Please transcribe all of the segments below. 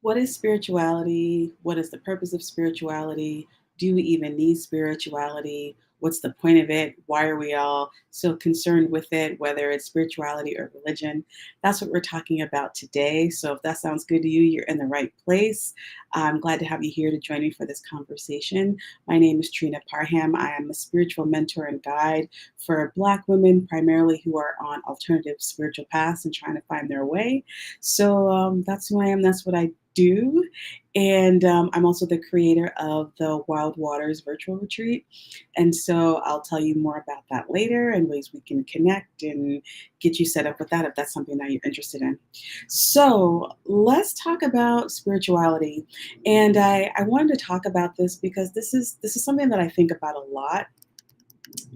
What is spirituality? What is the purpose of spirituality? Do we even need spirituality? What's the point of it? Why are we all so concerned with it, whether it's spirituality or religion? That's what we're talking about today. So, if that sounds good to you, you're in the right place. I'm glad to have you here to join me for this conversation. My name is Trina Parham. I am a spiritual mentor and guide for Black women, primarily who are on alternative spiritual paths and trying to find their way. So that's who I am. That's what I do. And I'm also the creator of the Wild Waters virtual retreat. And so I'll tell you more about that later and ways we can connect and get you set up with that if that's something that you're interested in. So let's talk about spirituality. And I wanted to talk about this because this is something that I think about a lot.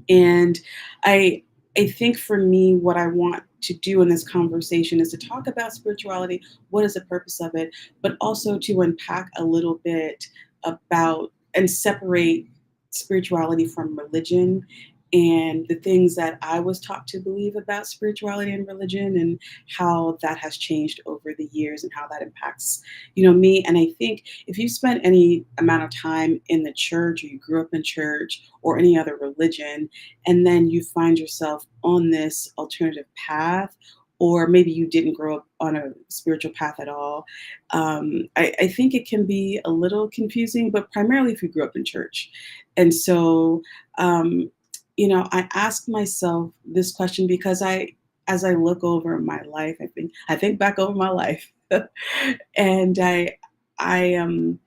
And I I think for me, what I want to do in this conversation is to talk about spirituality, what is the purpose of it, but also to unpack a little bit about and separate spirituality from religion and the things that I was taught to believe about spirituality and religion and how that has changed over the years and how that impacts, me. And I think if you spent any amount of time in the church or you grew up in church or any other religion, and then you find yourself on this alternative path, or maybe you didn't grow up on a spiritual path at all. I think it can be a little confusing, but primarily if you grew up in church. And so, um, I ask myself this question because as I look over my life, I think back over my life, and I am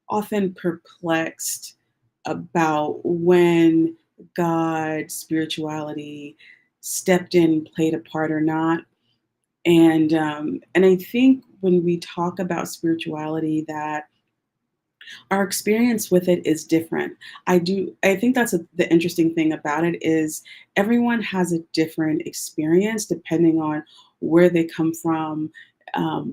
often perplexed about when God, spirituality stepped in, played a part or not. And I think when we talk about spirituality, that our experience with it is different. I think that's the interesting thing about it is everyone has a different experience depending on where they come from,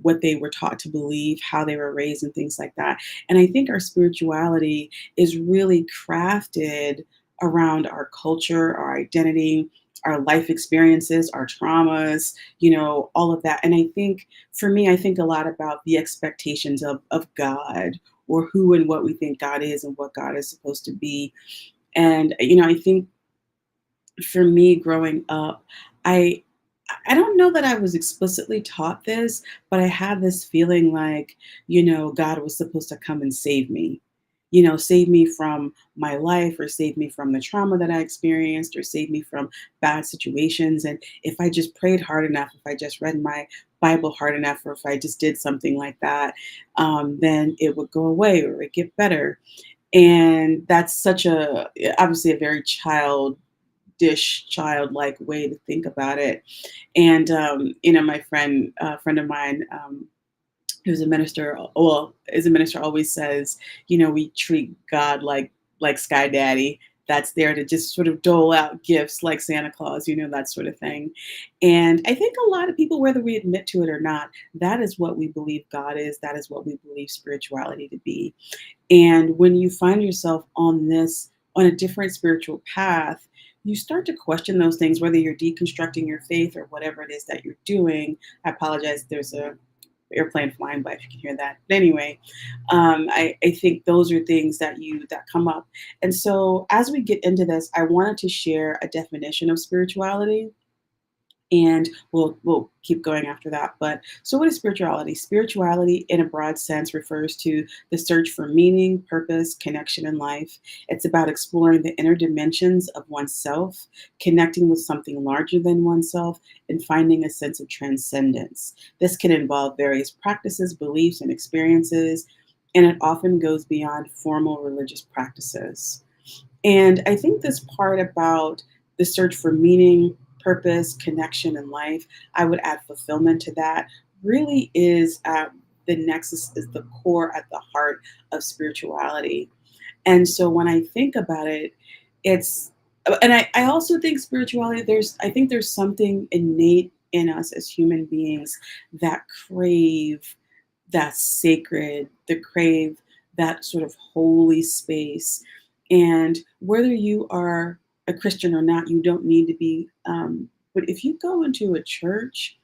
what they were taught to believe, how they were raised, and things like that. And I think our spirituality is really crafted around our culture, our identity, our life experiences, our traumas, all of that. And I think for me, I think a lot about the expectations of God, or who and what we think God is and what God is supposed to be. And I think for me growing up, I I don't know that I was explicitly taught this, but I had this feeling like, God was supposed to come and save me. Save me from my life, or save me from the trauma that I experienced, or save me from bad situations. And if I just prayed hard enough, if I just read my Bible hard enough, or if I just did something like that, then it would go away or it get better. And that's such obviously a very childlike way to think about it. And my friend of mine, who's a minister, well, is a minister, always says, we treat God like Sky Daddy. That's there to just sort of dole out gifts like Santa Claus, that sort of thing. And I think a lot of people, whether we admit to it or not, that is what we believe God is. That is what we believe spirituality to be. And when you find yourself on a different spiritual path, you start to question those things, whether you're deconstructing your faith or whatever it is that you're doing. I apologize. There's a airplane flying by if you can hear that. But anyway, I think those are things that come up. And so as we get into this, I wanted to share a definition of spirituality, and we'll keep going after that. But so what is spirituality? Spirituality in a broad sense refers to the search for meaning, purpose, connection in life. It's about exploring the inner dimensions of oneself, connecting with something larger than oneself, and finding a sense of transcendence. This can involve various practices, beliefs, and experiences, and it often goes beyond formal religious practices. And I think this part about the search for meaning, purpose, connection in life, I would add fulfillment to that, really is at the nexus, is the core, at the heart of spirituality. And so when I think about it, it's, and I also think spirituality, I think there's something innate in us as human beings that crave that sacred, that crave that sort of holy space. And whether you are a Christian or not, you don't need to be. But if you go into a church,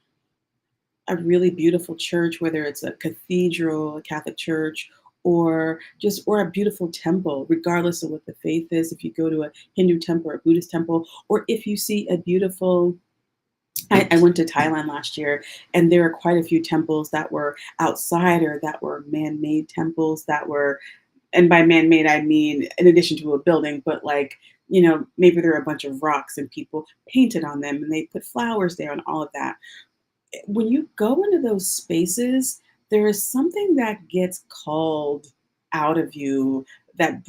a really beautiful church, whether it's a cathedral, a Catholic church, or a beautiful temple, regardless of what the faith is. If you go to a Hindu temple or a Buddhist temple, or if you see a beautiful I went to Thailand last year, and there were quite a few temples that were outside or that were man-made temples that were, and by man-made I mean in addition to a building, but like, maybe there were a bunch of rocks and people painted on them and they put flowers there and all of that. When you go into those spaces, there is something that gets called out of you, that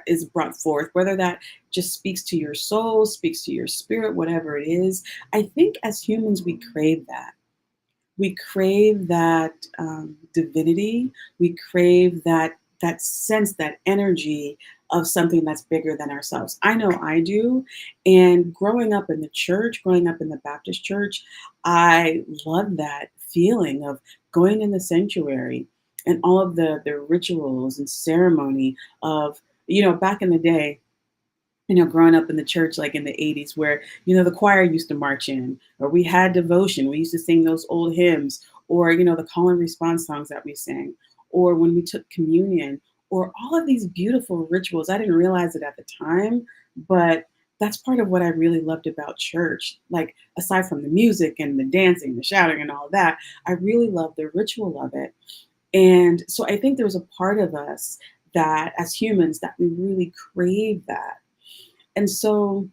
is brought forth, whether that just speaks to your soul, speaks to your spirit, whatever it is. I think as humans, we crave that. We crave that divinity. We crave that sense, that energy of something that's bigger than ourselves. I know I do. And growing up in the church, growing up in the Baptist church, I love that feeling of going in the sanctuary and all of the rituals and ceremony of, back in the day, growing up in the church, like in the 80s, where, the choir used to march in, or we had devotion. We used to sing those old hymns, or, the call and response songs that we sang, or when we took communion, or all of these beautiful rituals. I didn't realize it at the time, but that's part of what I really loved about church. Like, aside from the music and the dancing, the shouting, and all of that, I really loved the ritual of it. And so I think there's a part of us that, as humans, that we really crave that. And so,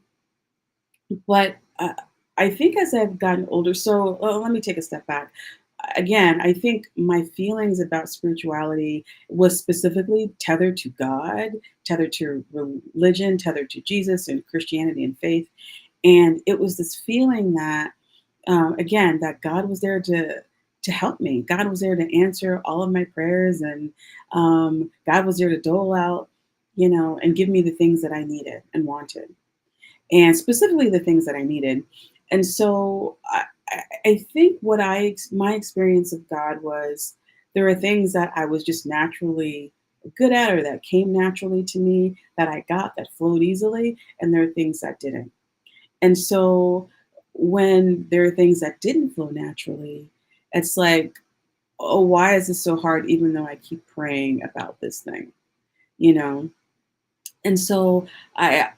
but I think as I've gotten older, so let me take a step back. Again, I think my feelings about spirituality was specifically tethered to God, tethered to religion, tethered to Jesus and Christianity and faith. And it was this feeling that, again, that God was there to help me. God was there to answer all of my prayers, and God was there to dole out, and give me the things that I needed and wanted, and specifically the things that I needed. And so I think my experience of God was, there are things that I was just naturally good at, or that came naturally to me, that I got, that flowed easily, and there are things that didn't. And so when there are things that didn't flow naturally, it's like, oh, why is this so hard, even though I keep praying about this thing, you know? And so I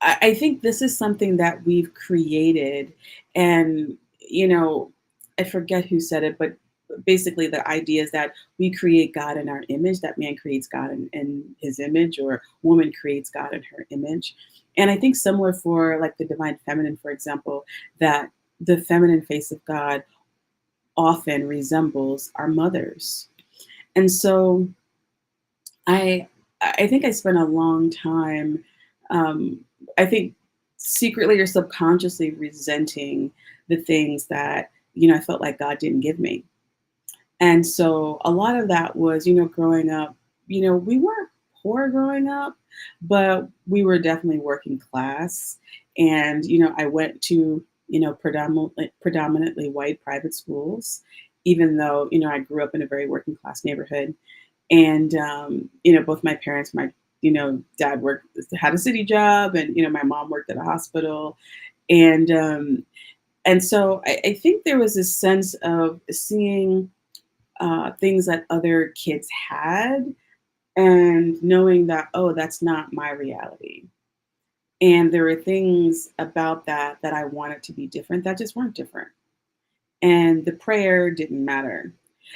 I think this is something that we've created, and I forget who said it, but basically the idea is that we create God in our image, that man creates God in his image, or woman creates God in her image. And I think similar for like the divine feminine, for example, that the feminine face of God often resembles our mothers. And so I I think I spent a long time, um, I think secretly or subconsciously resenting the things that, I felt like God didn't give me. And so a lot of that was, growing up, we weren't poor growing up, but we were definitely working class. And, I went to, predominantly white private schools, even though, I grew up in a very working class neighborhood. And both my parents, my dad worked, had a city job, and my mom worked at a hospital. And so I think there was a sense of seeing things that other kids had, and knowing that, oh, that's not my reality. And there were things about that I wanted to be different, that just weren't different, and the prayer didn't matter.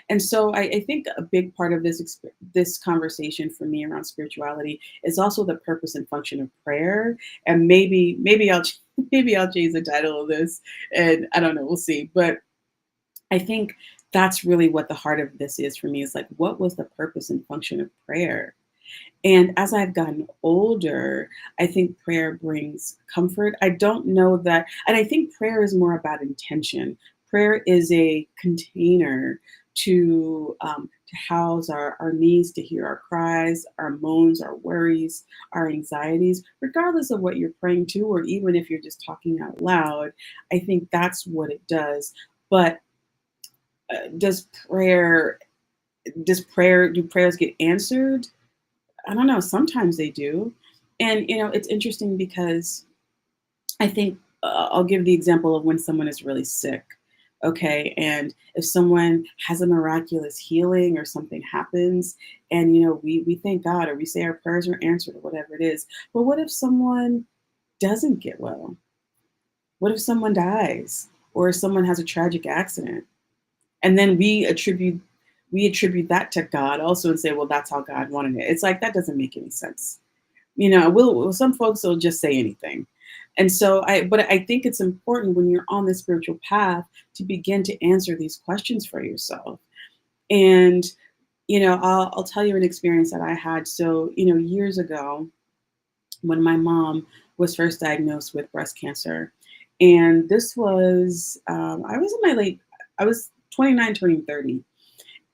And so I think a big part of this conversation for me around spirituality is also the purpose and function of prayer. And maybe I'll maybe I'll change the title of this, and I don't know, we'll see. But I think that's really what the heart of this is for me, is like, what was the purpose and function of prayer? And as I've gotten older, I think prayer brings comfort. I don't know that, and I think prayer is more about intention. Prayer is a container to house our needs, to hear our cries, our moans, our worries, our anxieties, regardless of what you're praying to, or even if you're just talking out loud. I think that's what it does. But does prayer do prayers get answered? I don't know. Sometimes they do. And, it's interesting because I think I'll give the example of when someone is really sick. Okay. And if someone has a miraculous healing or something happens, and we thank God or we say our prayers are answered or whatever it is. But what if someone doesn't get well? What if someone dies or someone has a tragic accident? And then we attribute that to God also and say, well, that's how God wanted it. It's like that doesn't make any sense. Some folks will just say anything. And so but I think it's important when you're on the spiritual path to begin to answer these questions for yourself. And I'll tell you an experience that I had. So years ago, when my mom was first diagnosed with breast cancer, and this was I was in my late, I was 29, turning 30,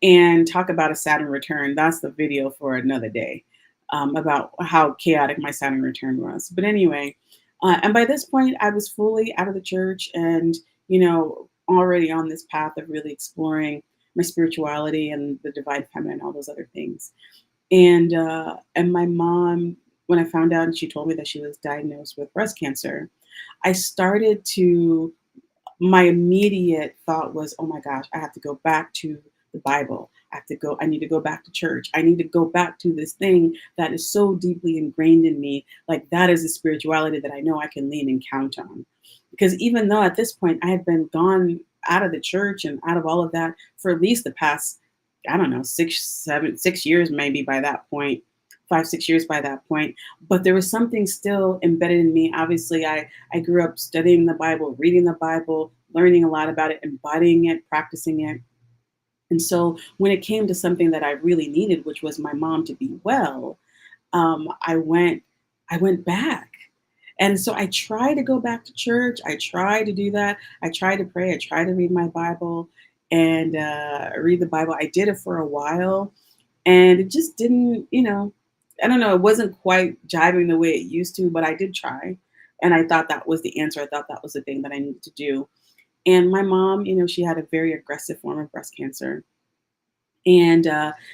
and talk about a Saturn return. That's the video for another day, about how chaotic my Saturn return was. But anyway, and by this point, I was fully out of the church and, already on this path of really exploring my spirituality and the divine feminine, all those other things. And my mom, when I found out and she told me that she was diagnosed with breast cancer, I started to my immediate thought was, oh my gosh, I have to go back to the Bible. I need to go back to church. I need to go back to this thing that is so deeply ingrained in me. Like that is a spirituality that I know I can lean and count on. Because even though at this point I had been gone out of the church and out of all of that for at least the past, I don't know, 6 years maybe by that point, 5, 6 years by that point. But there was something still embedded in me. Obviously, I grew up studying the Bible, reading the Bible, learning a lot about it, embodying it, practicing it. And so when it came to something that I really needed, which was my mom to be well, I went back. And so I try to go back to church. I try to do that. I try to pray. I try to read my Bible and read the Bible. I did it for a while, and it just didn't, I don't know, it wasn't quite jiving the way it used to, but I did try. And I thought that was the answer. I thought that was the thing that I needed to do. And my mom, she had a very aggressive form of breast cancer. And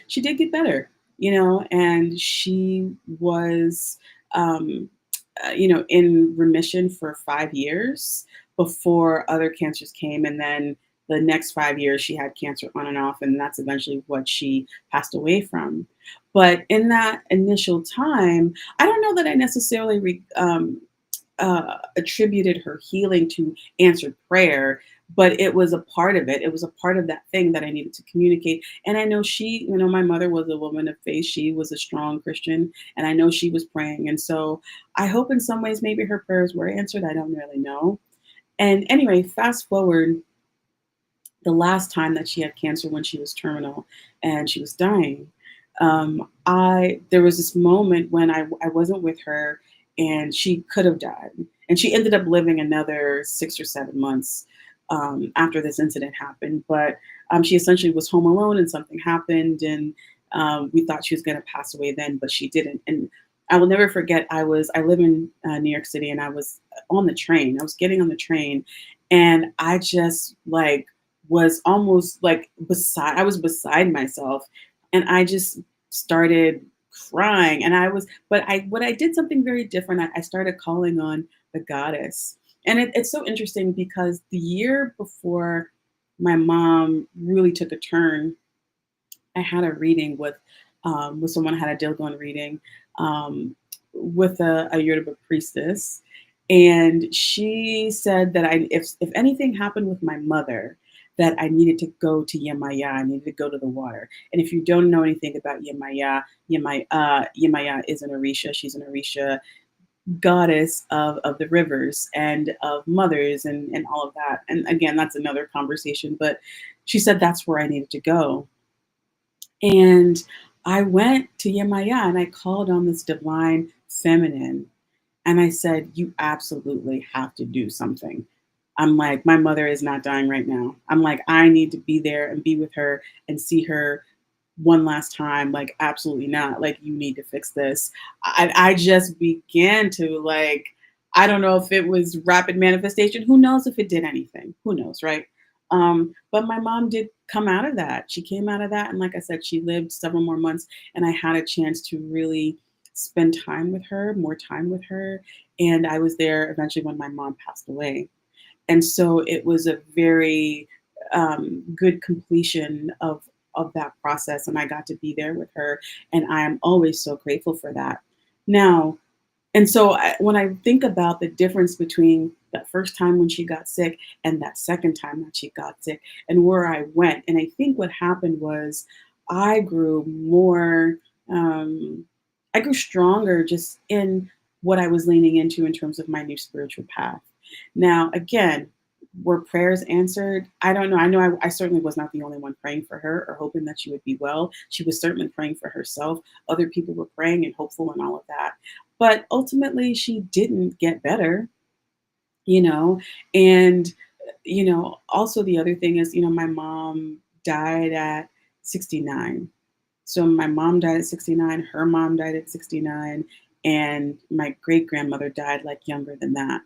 she did get better, and she was, um, in remission for 5 years before other cancers came. And then the next 5 years, she had cancer on and off, and that's eventually what she passed away from. But in that initial time, I don't know that I necessarily attributed her healing to answered prayer, but it was a part of it. It was a part of that thing that I needed to communicate. And I know my mother was a woman of faith. She was a strong Christian, and I know she was praying. And so I hope in some ways maybe her prayers were answered. I don't really know. And anyway, fast forward the last time that she had cancer when she was terminal and she was dying, I there was this moment when I wasn't with her and she could have died. And she ended up living another 6 or 7 months after this incident happened. But she essentially was home alone and something happened, and we thought she was going to pass away then, but she didn't. And I will never forget. I live in New York City, and I was on the train. I was getting on the train, and I just like was almost like beside. I was beside myself, and I just started crying. And but I did something very different. I started calling on the goddess, and it's so interesting because the year before my mom really took a turn, I had a reading with someone. I had a Dilgon reading um, with a Yoruba priestess, and she said that if anything happened with my mother, that I needed to go to Yemaya. I needed to go to the water. And if you don't know anything about Yemaya, Yemaya is an Orisha. She's an Orisha goddess of the rivers and of mothers and all of that. And again, that's another conversation. But she said that's where I needed to go. And I went to Yemaya and I called on this divine feminine and I said, you absolutely have to do something. I'm like, my mother is not dying right now. I'm like, I need to be there and be with her and see her one last time. Like, absolutely not. Like, you need to fix this. I just began to like, I don't know if it was rapid manifestation. Who knows if it did anything? Who knows, right? But my mom did come out of that. She came out of that. And like I said, she lived several more months, and I had a chance to really spend time with her, more time with her. And I was there eventually when my mom passed away. And so it was a very good completion of that process, and I got to be there with her, and I am always so grateful for that. Now, and so when I think about the difference between that first time when she got sick and that second time that she got sick and where I went, and I think what happened was I grew more, um, I grew stronger just in what I was leaning into in terms of my new spiritual path. Now, again, were prayers answered? I don't know. I know I certainly was not the only one praying for her or hoping that she would be well. She was certainly praying for herself. Other people were praying and hopeful and all of that, but ultimately she didn't get better, you know. And also the other thing is, my mom died at 69. So my mom died at 69, her mom died at 69, and my great grandmother died like younger than that.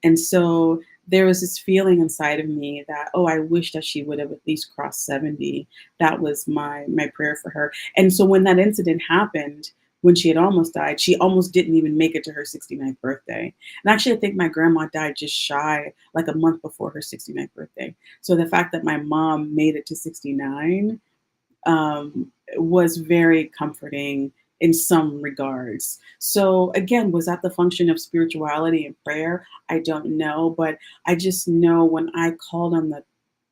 And so there was this feeling inside of me that, oh, I wish that she would have at least crossed 70. That was my prayer for her. And so when that incident happened, when she had almost died, she almost didn't even make it to her 69th birthday. And actually, I think my grandma died just shy, like a month before her 69th birthday. So the fact that my mom made it to 69 was very comforting in some regards. So again, was that the function of spirituality and prayer? I don't know, but I just know when I called on the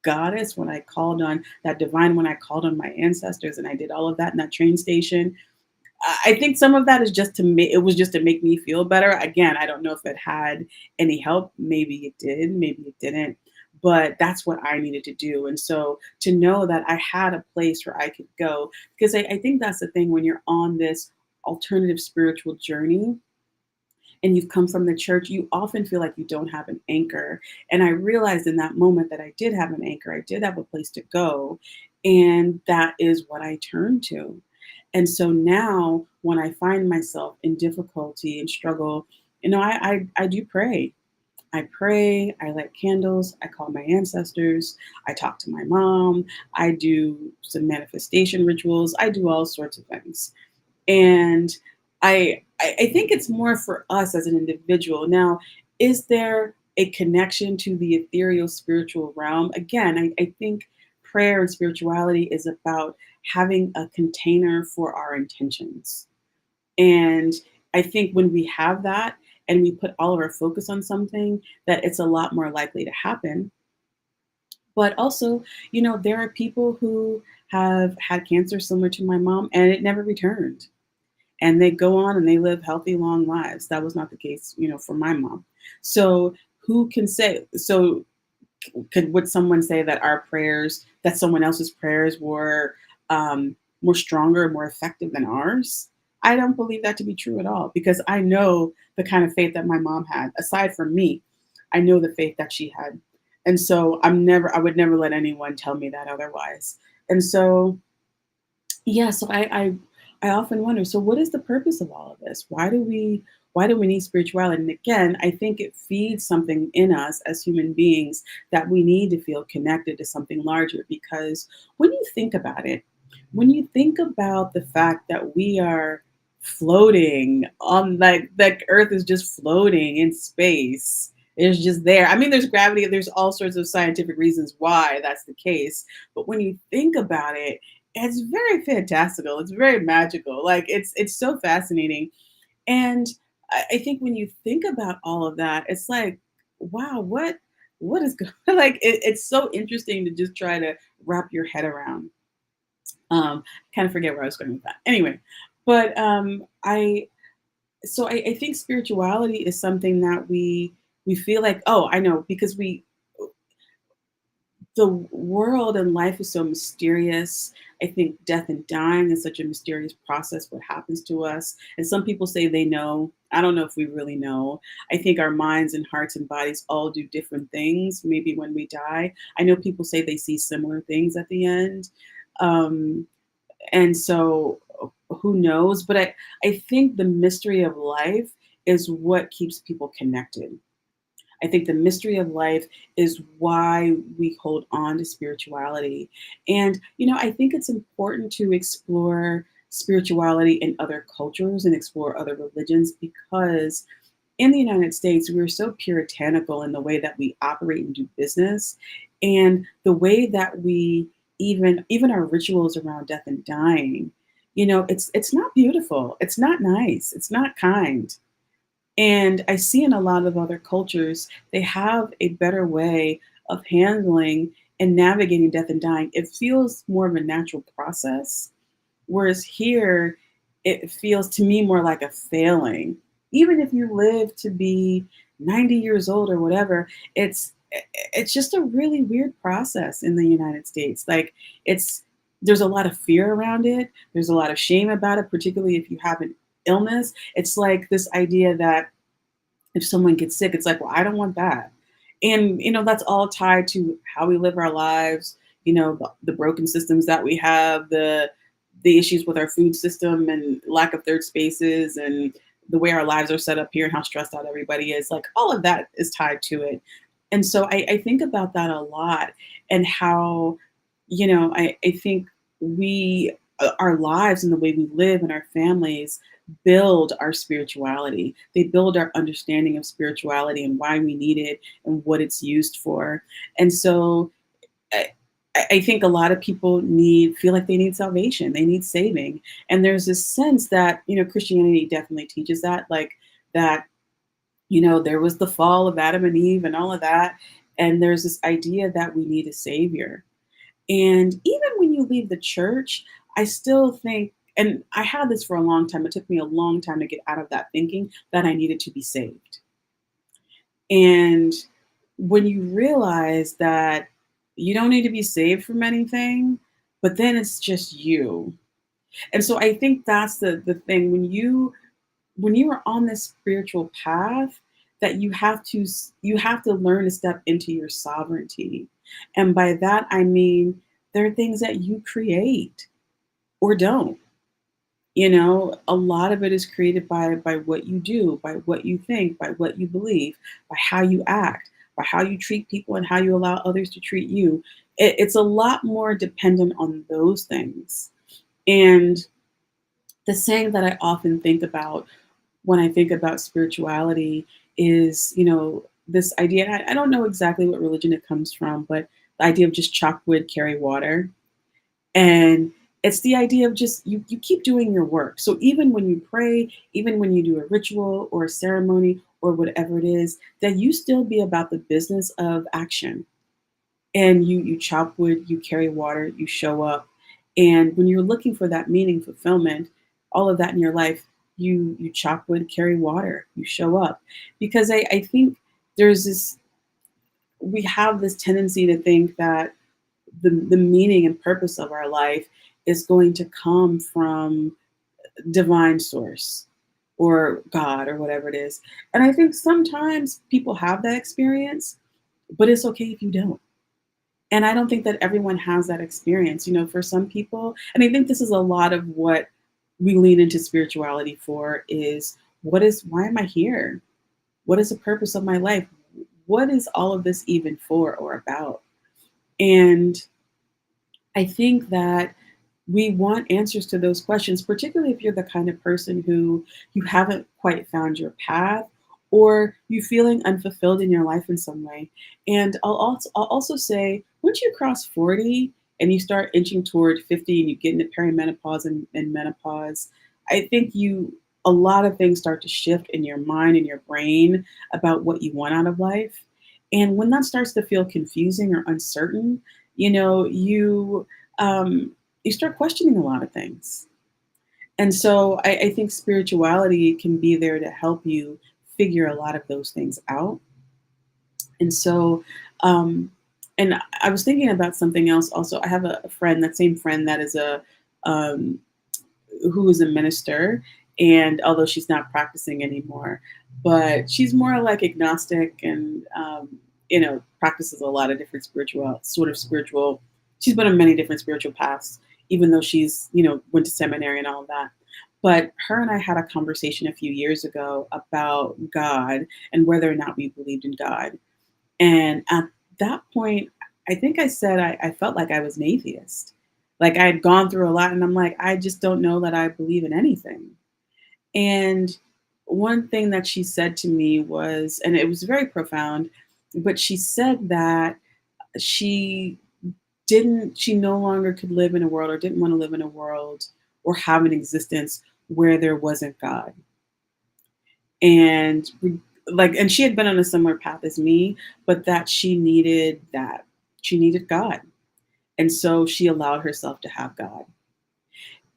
goddess, when I called on that divine, when I called on my ancestors, and I did all of that in that train station, I think some of that is just to make it was just to make me feel better. Again, I don't know if it had any help. Maybe it did, maybe it didn't. But that's what I needed to do. And so to know that I had a place where I could go, because I think that's the thing when you're on this alternative spiritual journey and you've come from the church, you often feel like you don't have an anchor. And I realized in that moment that I did have an anchor, I did have a place to go. And that is what I turned to. And so now when I find myself in difficulty and struggle, I do pray. I pray, I light candles, I call my ancestors, I talk to my mom, I do some manifestation rituals, I do all sorts of things. And I think it's more for us as an individual. Now, is there a connection to the ethereal spiritual realm? Again, I think prayer and spirituality is about having a container for our intentions. And I think when we have that and we put all of our focus on something, that it's a lot more likely to happen. But also, there are people who have had cancer similar to my mom and it never returned. And they go on and they live healthy, long lives. That was not the case, for my mom. So who can say, so would someone say that our prayers, that someone else's prayers were more stronger, more effective than ours? I don't believe that to be true at all because I know the kind of faith that my mom had. Aside from me, I know the faith that she had, and so I would never let anyone tell me that otherwise. And so yeah, so I often wonder, so what is the purpose of all of this? Why do we need spirituality? And again, I think it feeds something in us as human beings that we need to feel connected to something larger because when you think about it, when you think about the fact that we are floating on like Earth is just floating in space. It's just there. I mean, there's gravity, there's all sorts of scientific reasons why that's the case. But when you think about it, it's very fantastical. It's very magical. Like it's so fascinating. And I think when you think about all of that, it's like, wow, what is going like it's so interesting to just try to wrap your head around. Kind of forget where I was going with that. Anyway, but I think spirituality is something that we feel like, oh, I know, because the world and life is so mysterious. I think death and dying is such a mysterious process, what happens to us. And some people say they know. I don't know if we really know. I think our minds and hearts and bodies all do different things, maybe when we die. I know people say they see similar things at the end. Um, and so who knows? But I think the mystery of life is what keeps people connected. I think the mystery of life is why we hold on to spirituality. And, I think it's important to explore spirituality in other cultures and explore other religions because in the United States, we're so puritanical in the way that we operate and do business, and the way that we even our rituals around death and dying, it's not beautiful, it's not nice, it's not kind. And I see in a lot of other cultures, they have a better way of handling and navigating death and dying. It feels more of a natural process. Whereas here, it feels to me more like a failing. Even if you live to be 90 years old or whatever, it's just a really weird process in the United States. Like it's there's a lot of fear around it. There's a lot of shame about it, particularly if you have an illness. It's like this idea that if someone gets sick, it's like, well, I don't want that. And, that's all tied to how we live our lives, the broken systems that we have, the issues with our food system and lack of third spaces and the way our lives are set up here and how stressed out everybody is. Like all of that is tied to it. And so I think about that a lot and how, I think our lives and the way we live and our families build our spirituality. They build our understanding of spirituality and why we need it and what it's used for. And so I, I think a lot of people feel like they need salvation, they need saving. And there's this sense that, Christianity definitely teaches that, like that, there was the fall of Adam and Eve and all of that. And there's this idea that we need a savior. And even when you leave the church, I still think, and I had this for a long time, it took me a long time to get out of that thinking that I needed to be saved. And when you realize that you don't need to be saved from anything, but then it's just you. And so I think that's the thing when you are on this spiritual path that you have to learn to step into your sovereignty. And by that I mean there are things that you create or don't. A lot of it is created by what you do, by what you think, by what you believe, by how you act, by how you treat people and how you allow others to treat you. It's a lot more dependent on those things. And the saying that I often think about when I think about spirituality is, this idea. I don't know exactly what religion it comes from, but the idea of just chop wood, carry water. And it's the idea of just you keep doing your work. So even when you pray, even when you do a ritual or a ceremony or whatever it is, that you still be about the business of action. And you chop wood, you carry water, you show up. And when you're looking for that meaning, fulfillment, all of that in your life, you chop wood, carry water, you show up. Because I think there's this we have this tendency to think that the meaning and purpose of our life is going to come from divine source or God or whatever it is. And I think sometimes people have that experience, but it's okay if you don't. And I don't think that everyone has that experience. For some people, and I think this is a lot of what we lean into spirituality for is why am I here? What is the purpose of my life? What is all of this even for or about? And I think that we want answers to those questions, particularly if you're the kind of person who you haven't quite found your path or you feeling unfulfilled in your life in some way. And I'll also say, once you cross 40 and you start inching toward 50 and you get into perimenopause and menopause, I think a lot of things start to shift in your mind and your brain about what you want out of life. And when that starts to feel confusing or uncertain, um, you start questioning a lot of things. And so I think spirituality can be there to help you figure a lot of those things out. And so, um, and I was thinking about something else also. I have a friend, that same friend that is um, who is a minister, and although she's not practicing anymore, but she's more like agnostic and practices a lot of different spiritual. She's been on many different spiritual paths, even though she's went to seminary and all of that. But her and I had a conversation a few years ago about God and whether or not we believed in God. And at that point, I think I said I felt like I was an atheist. Like I had gone through a lot and I'm like, I just don't know that I believe in anything. And one thing that she said to me was, and it was very profound, but she said that she she no longer could live in a world or didn't want to live in a world or have an existence where there wasn't God. And and she had been on a similar path as me, but that she needed that. She needed God. And so she allowed herself to have God.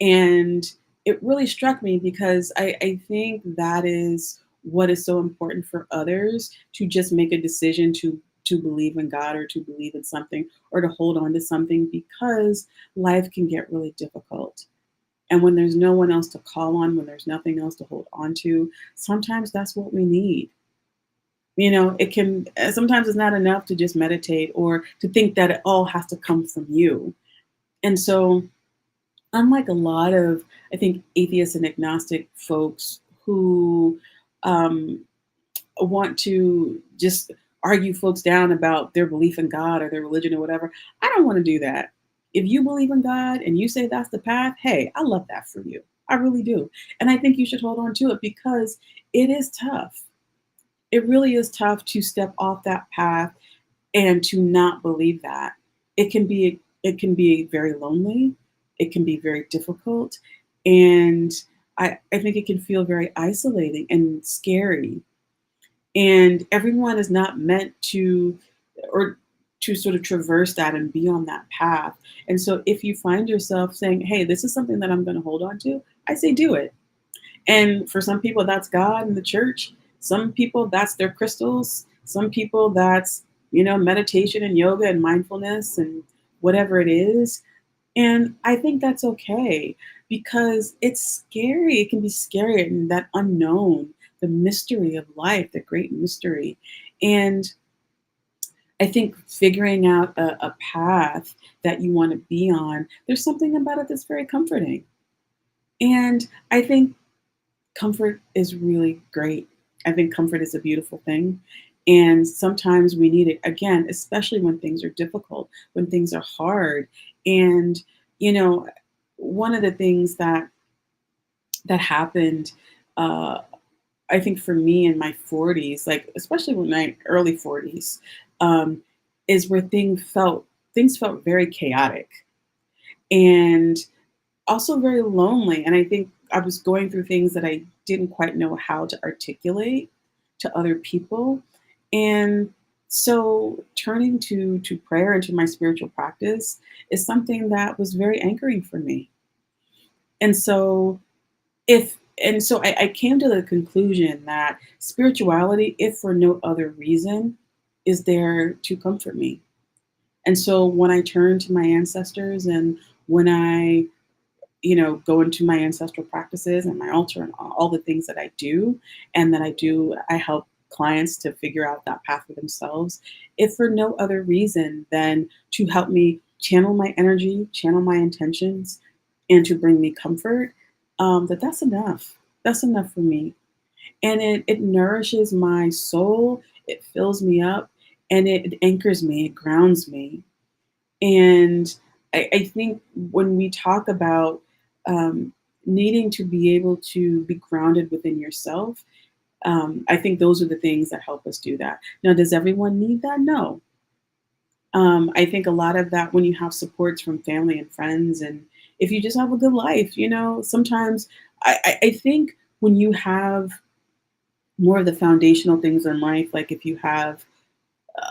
And it really struck me because I think that is what is so important for others to just make a decision to believe in God or to believe in something or to hold on to something because life can get really difficult. And when there's no one else to call on, when there's nothing else to hold on to, sometimes that's what we need. It can sometimes it's not enough to just meditate or to think that it all has to come from you. And so unlike a lot of, I think, atheist and agnostic folks who um, want to just argue folks down about their belief in God or their religion or whatever, I don't want to do that. If you believe in God and you say that's the path, hey, I love that for you. I really do. And I think you should hold on to it because it is tough. It really is tough to step off that path and to not believe that. It can be very lonely, it can be very difficult, and I think it can feel very isolating and scary. And everyone is not meant to or to sort of traverse that and be on that path. And so if you find yourself saying, hey, this is something that I'm going to hold on to, I say do it. And for some people, that's God and the church. Some people, that's their crystals. Some people, that's, meditation and yoga and mindfulness and whatever it is. And I think that's okay because it's scary. It can be scary and that unknown, the mystery of life, the great mystery. And I think figuring out a path that you want to be on, there's something about it that's very comforting. And I think comfort is really great. I think comfort is a beautiful thing. And sometimes we need it again, especially when things are difficult, when things are hard. And, you know, one of the things that happened, uh, I think for me in my 40s, like especially when my early 40s, um, is where things felt very chaotic. And also very lonely. And I think I was going through things that I didn't quite know how to articulate to other people. And so turning to prayer and to my spiritual practice is something that was very anchoring for me. And so I came to the conclusion that spirituality, if for no other reason, is there to comfort me. And so when I turn to my ancestors and when I go into my ancestral practices and my altar and all the things that I do and that I help clients to figure out that path for themselves, if for no other reason than to help me channel my energy, channel my intentions, and to bring me comfort, that's enough. That's enough for me. And it nourishes my soul, it fills me up, and it anchors me, it grounds me. And I think when we talk about um, needing to be able to be grounded within yourself, I think those are the things that help us do that. Now, does everyone need that? No. I think a lot of that when you have supports from family and friends, and if you just have a good life, sometimes I think when you have more of the foundational things in life, like if you have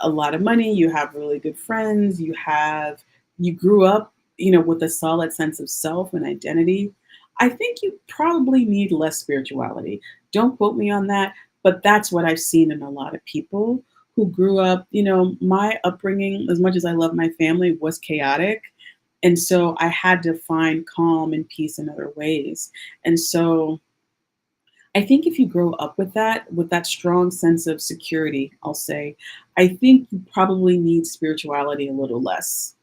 a lot of money, you have really good friends, you grew up, with a solid sense of self and identity. I think you probably need less spirituality. Don't quote me on that, but that's what I've seen in a lot of people who grew up, my upbringing, as much as I love my family, was chaotic. And so I had to find calm and peace in other ways. And so I think if you grow up with that strong sense of security, I'll say, I think you probably need spirituality a little less.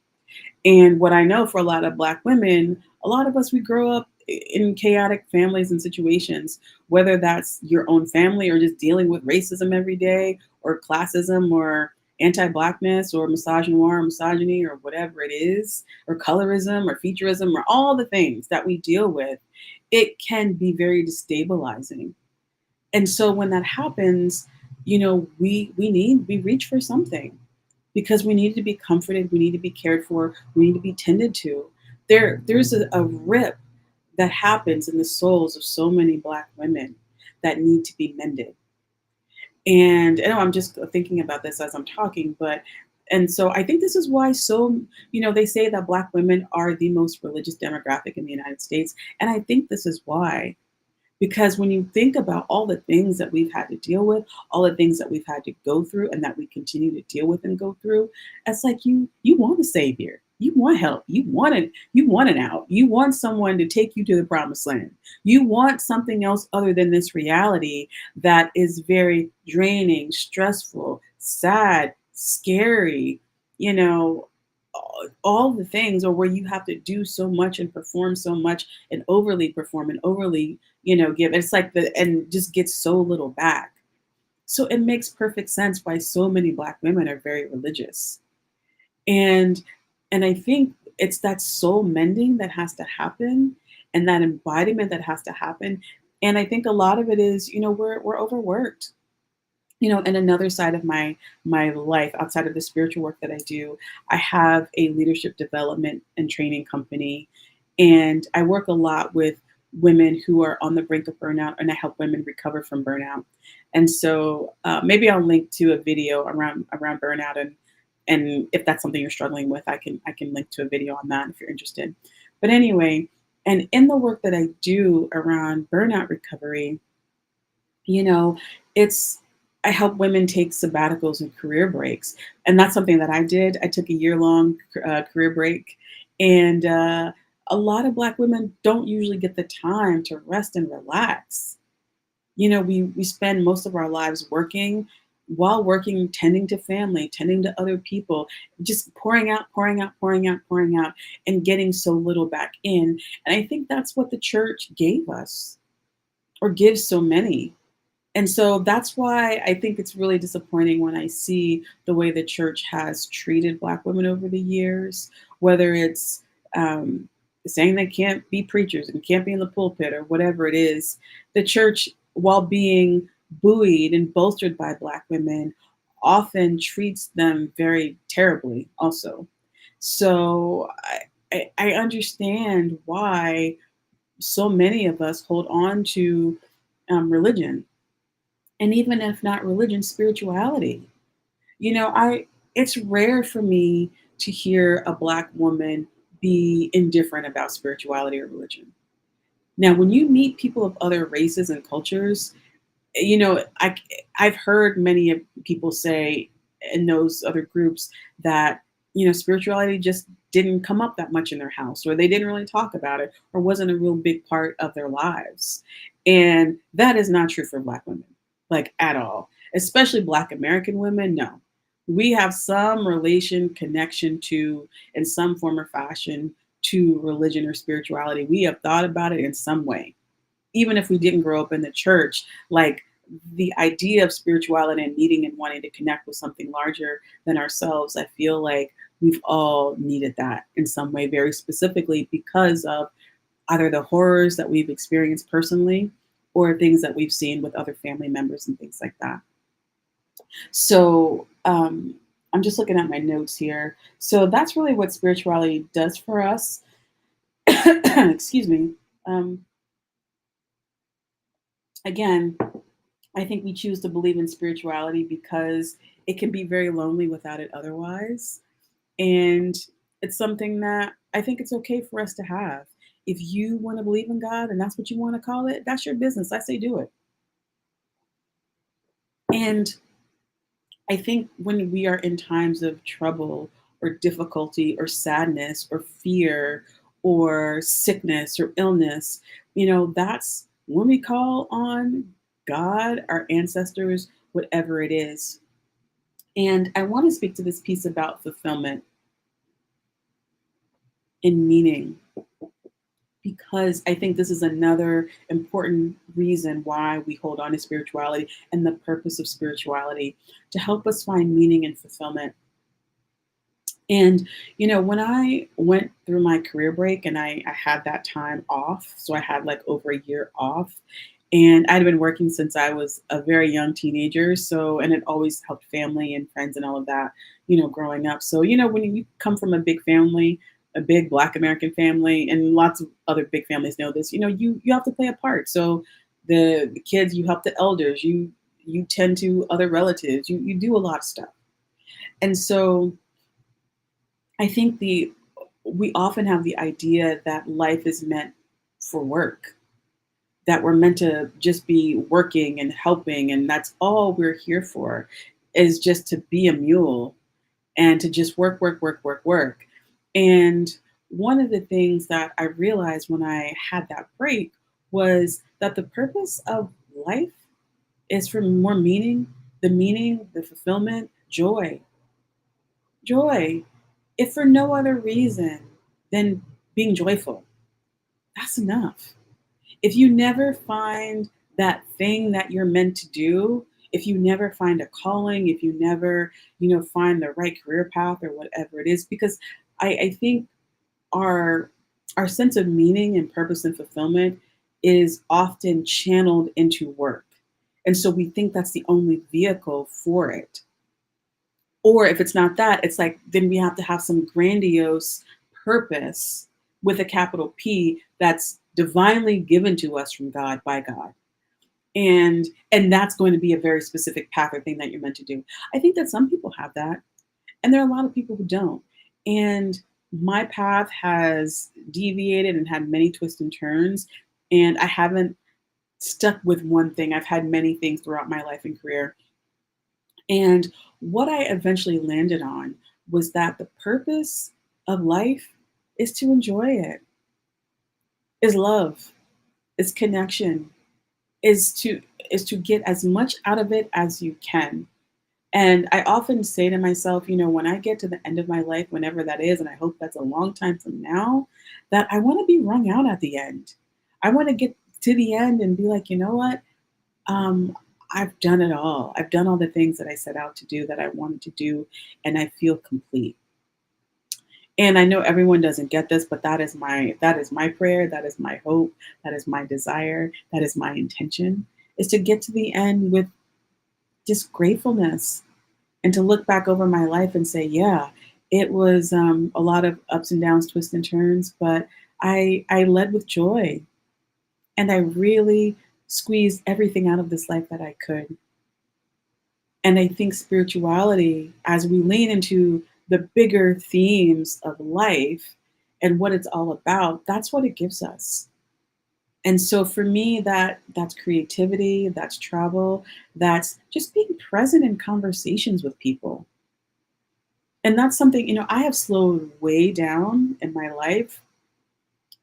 And what I know for a lot of Black women, a lot of us, we grow up in chaotic families and situations, whether that's your own family or just dealing with racism every day or classism or anti-Blackness or misogynoir or misogyny or whatever it is, or colorism or featureism or all the things that we deal with. It can be very destabilizing. And so when that happens, we reach for something because we need to be comforted, we need to be cared for, we need to be tended to. There's a rip that happens in the souls of so many Black women that need to be mended. And I know I'm just thinking about this as I'm talking, but and so I think this is why they say that Black women are the most religious demographic in the United States. And I think this is why. Because when you think about all the things that we've had to deal with, all the things that we've had to go through and that we continue to deal with and go through, it's like you want a savior. You want help. You want an out. You want someone to take you to the promised land. You want something else other than this reality that is very draining, stressful, sad, scary, you know, all the things, or where you have to do so much and perform so much and overly perform and overly give. It's like and just get so little back. So it makes perfect sense why so many Black women are very religious. And and I think it's that soul mending that has to happen, and that embodiment that has to happen. And I think a lot of it is, we're overworked. And another side of my life outside of the spiritual work that I do, I have a leadership development and training company, and I work a lot with women who are on the brink of burnout, and I help women recover from burnout. And so maybe I'll link to a video around burnout, and if that's something you're struggling with, I can link to a video on that if you're interested. But anyway, and in the work that I do around burnout recovery, you know, it's I help women take sabbaticals and career breaks, and that's something that I did. I took a year-long career break, and a lot of Black women don't usually get the time to rest and relax. We spend most of our lives working, while working, tending to family, tending to other people, just pouring out, pouring out, pouring out, pouring out, and getting so little back in. And I think that's what the church gave us, or gives so many. And so that's why I think it's really disappointing when I see the way the church has treated Black women over the years, whether it's um, saying they can't be preachers and can't be in the pulpit or whatever it is. The church, while being buoyed and bolstered by Black women, often treats them very terribly also. So I understand why so many of us hold on to religion, and even if not religion, spirituality. I It's rare for me to hear a Black woman be indifferent about spirituality or religion. Now, when you meet people of other races and cultures, you know, I I've heard many of people say in those other groups that spirituality just didn't come up that much in their house, or they didn't really talk about it, or wasn't a real big part of their lives. And that is not true for Black women, like at all. Especially Black American women. No, we have some connection to, in some form or fashion, to religion or spirituality. We have thought about it in some way, even if we didn't grow up in the church. Like, the idea of spirituality and needing and wanting to connect with something larger than ourselves, I feel like we've all needed that in some way, very specifically because of either the horrors that we've experienced personally, or things that we've seen with other family members and things like that. So I'm just looking at my notes here. So that's really what spirituality does for us. Excuse me. Um, Again, I think we choose to believe in spirituality because it can be very lonely without it otherwise. And it's something that I think it's okay for us to have. If you want to believe in God and that's what you want to call it, that's your business. I say do it. And I think when we are in times of trouble or difficulty or sadness or fear or sickness or illness, that's when we call on God, our ancestors, whatever it is. And I want to speak to this piece about fulfillment and meaning, because I think this is another important reason why we hold on to spirituality and the purpose of spirituality, to help us find meaning and fulfillment. And, when I went through my career break and I had that time off, so I had like over a year off, And I'd been working since I was a very young teenager. So, and it always helped family and friends and all of that, growing up. So, when you come from a big family, a big Black American family, and lots of other big families know this, you have to play a part. So, the kids, you help the elders, you tend to other relatives, you do a lot of stuff. And so, I think the we often have the idea that life is meant for work, that we're meant to just be working and helping, and that's all we're here for, is just to be a mule and to just work, work, work, work, work. And one of the things that I realized when I had that break was that the purpose of life is for more meaning, the fulfillment, joy, if for no other reason than being joyful. That's enough. If you never find that thing that you're meant to do, if you never find a calling, if you never, find the right career path or whatever it is, because I think our our sense of meaning and purpose and fulfillment is often channeled into work. And so we think that's the only vehicle for it. Or if it's not that, it's like then we have to have some grandiose purpose with a capital P that's divinely given to us from God by God. And that's going to be a very specific path or thing that you're meant to do. I think that some people have that, and there are a lot of people who don't. And my path has deviated and had many twists and turns, and I haven't stuck with one thing. I've had many things throughout my life and career. And what I eventually landed on was that the purpose of life is to enjoy it, is love, is connection, is to get as much out of it as you can. And I often say to myself, when I get to the end of my life, whenever that is, and I hope that's a long time from now, that I want to be wrung out at the end. I want to get to the end and be like, you know what? Um, I've done it all. I've done all the things that I set out to do that I wanted to do, and I feel complete. And I know everyone doesn't get this, but that is my prayer, that is my hope, that is my desire, that is my intention, is to get to the end with just gratefulness and to look back over my life and say, yeah, it was a lot of ups and downs, twists and turns, but I led with joy, and I really squeezed everything out of this life that I could. And I think spirituality, as we lean into the bigger themes of life and what it's all about, that's what it gives us. And so for me, that's creativity, that's travel, that's just being present in conversations with people. And that's something, I have slowed way down in my life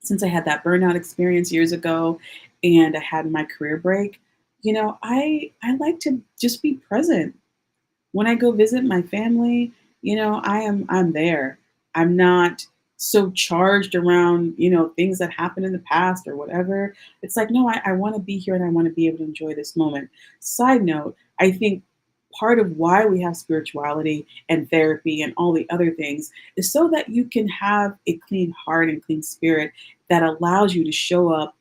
since I had that burnout experience years ago and I had my career break. I like to just be present. When I go visit my family, I'm there. I'm not so charged around, things that happened in the past or whatever. It's like, no, I want to be here and I want to be able to enjoy this moment. Side note, I think part of why we have spirituality and therapy and all the other things is so that you can have a clean heart and clean spirit that allows you to show up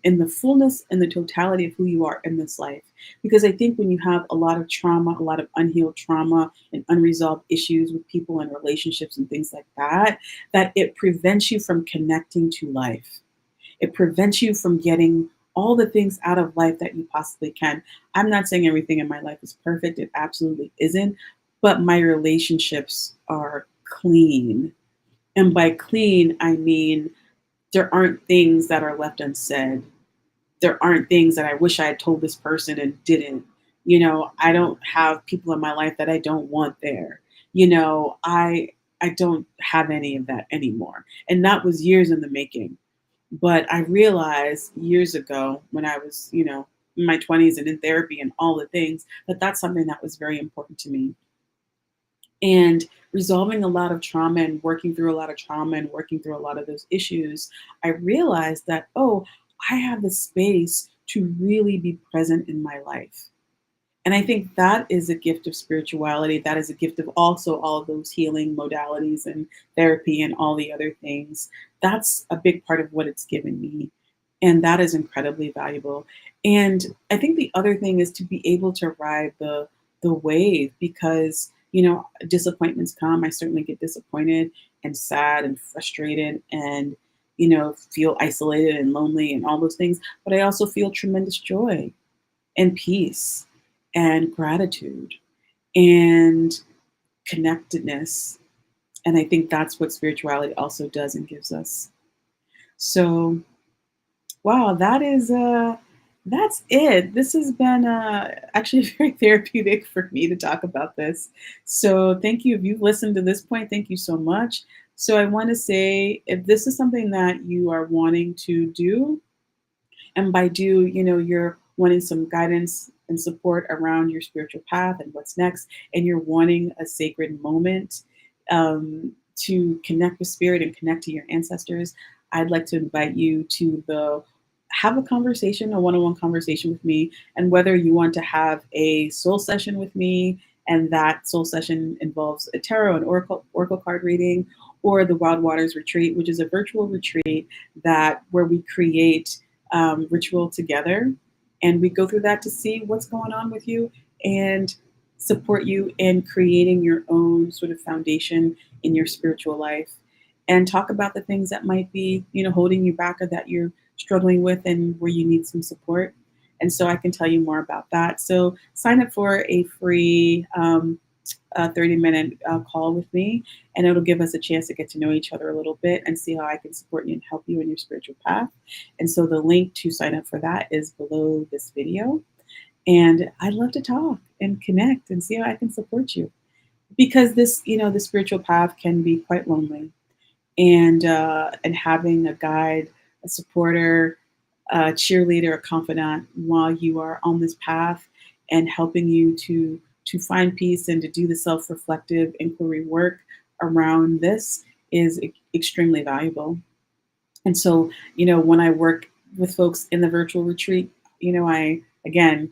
in the fullness and the totality of who you are in this life. Because I think when you have a lot of trauma, a lot of unhealed trauma and unresolved issues with people and relationships and things like that, that it prevents you from connecting to life. It prevents you from getting all the things out of life that you possibly can. I'm not saying everything in my life is perfect, it absolutely isn't, but my relationships are clean. And by clean, I mean there aren't things that are left unsaid. There aren't things that I wish I had told this person and didn't. I don't have people in my life that I don't want there. I don't have any of that anymore. And that was years in the making. But I realized years ago when I was, in my 20s and in therapy and all the things, that that's something that was very important to me. And resolving a lot of trauma and working through a lot of trauma and working through a lot of those issues, I realized that, oh, I have the space to really be present in my life. And I think that is a gift of spirituality. That is a gift of also all of those healing modalities and therapy and all the other things. That's a big part of what it's given me. And that is incredibly valuable. And I think the other thing is to be able to ride the wave because, disappointments come. I certainly get disappointed and sad and frustrated and, feel isolated and lonely and all those things. But I also feel tremendous joy and peace and gratitude and connectedness. And I think that's what spirituality also does and gives us. So, wow, that's it. This has been actually very therapeutic for me to talk about this. So thank you. If you've listened to this point, thank you so much. So I want to say if this is something that you are wanting to do, and by do, you're wanting some guidance and support around your spiritual path and what's next, and you're wanting a sacred moment to connect with spirit and connect to your ancestors, I'd like to invite you to the have a conversation, a one-on-one conversation with me, and whether you want to have a soul session with me, and that soul session involves a tarot and oracle card reading, or the Wild Waters Retreat, which is a virtual retreat that where we create ritual together. And we go through that to see what's going on with you and support you in creating your own sort of foundation in your spiritual life and talk about the things that might be, holding you back or that you're struggling with and where you need some support. And so I can tell you more about that. So sign up for a free 30-minute call with me, and it'll give us a chance to get to know each other a little bit and see how I can support you and help you in your spiritual path. And so the link to sign up for that is below this video. And I'd love to talk and connect and see how I can support you because the spiritual path can be quite lonely, and having a guide, a supporter, a cheerleader, a confidant while you are on this path and helping you to find peace and to do the self-reflective inquiry work around this is extremely valuable. And so, when I work with folks in the virtual retreat, I again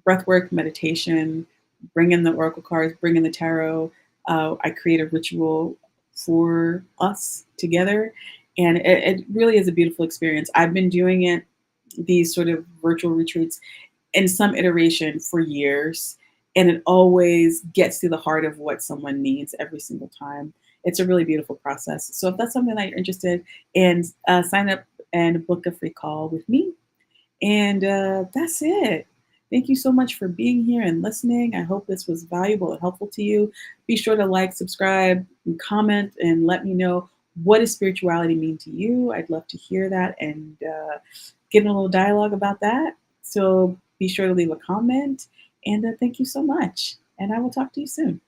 breath work, meditation, bring in the oracle cards, bring in the tarot. I create a ritual for us together. And it really is a beautiful experience. I've been doing it, these sort of virtual retreats, in some iteration for years. And it always gets to the heart of what someone needs every single time. It's a really beautiful process. So if that's something that you're interested in, sign up and book a free call with me. And that's it. Thank you so much for being here and listening. I hope this was valuable and helpful to you. Be sure to like, subscribe, and comment, and let me know what does spirituality mean to you. I'd love to hear that and get in a little dialogue about that. So be sure to leave a comment. And thank you so much. And I will talk to you soon.